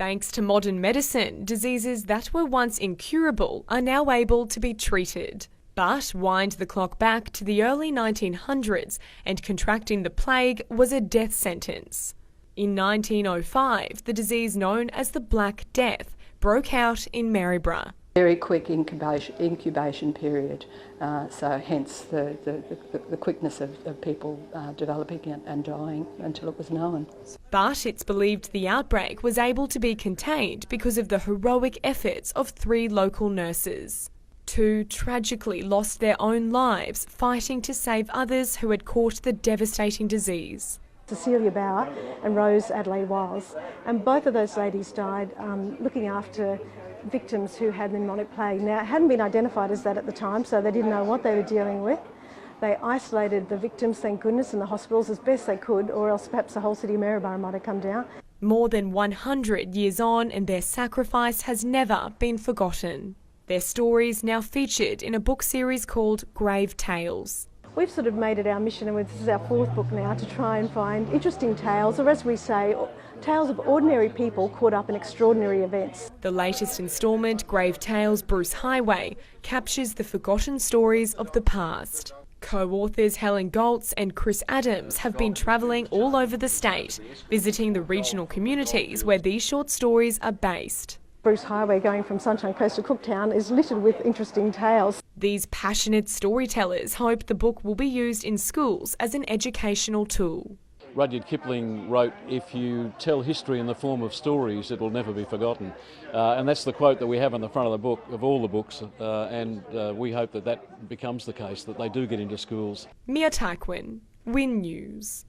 Thanks to modern medicine, diseases that were once incurable are now able to be treated. But wind the clock back to the early 1900s and contracting the plague was a death sentence. In 1905, the disease known as the Black Death broke out in Maryborough. Very quick incubation period, so hence the quickness of people developing and dying until it was known. But it's believed the outbreak was able to be contained because of the heroic efforts of 3 local nurses. 2 tragically lost their own lives fighting to save others who had caught the devastating disease. Cecilia Bauer and Rose Adelaide Wiles, and both of those ladies died looking after victims who had pneumonic plague. Now, it hadn't been identified as that at the time, so they didn't know what they were dealing with. They isolated the victims, thank goodness, in the hospitals as best they could, or else perhaps the whole city of Maryborough might have come down. More than 100 years on, and their sacrifice has never been forgotten. Their stories now featured in a book series called Grave Tales. We've sort of made it our mission, and this is our 4th book now, to try and find interesting tales, or as we say, tales of ordinary people caught up in extraordinary events. The latest instalment, Grave Tales Bruce Highway, captures the forgotten stories of the past. Co-authors Helen Goltz and Chris Adams have been travelling all over the state, visiting the regional communities where these short stories are based. Bruce Highway, going from Sunshine Coast to Cooktown, is littered with interesting tales. These passionate storytellers hope the book will be used in schools as an educational tool. Rudyard Kipling wrote, "If you tell history in the form of stories, it will never be forgotten." And that's the quote that we have on the front of the book, of all the books, and we hope that becomes the case, that they do get into schools. Mia Tyquin, Win News.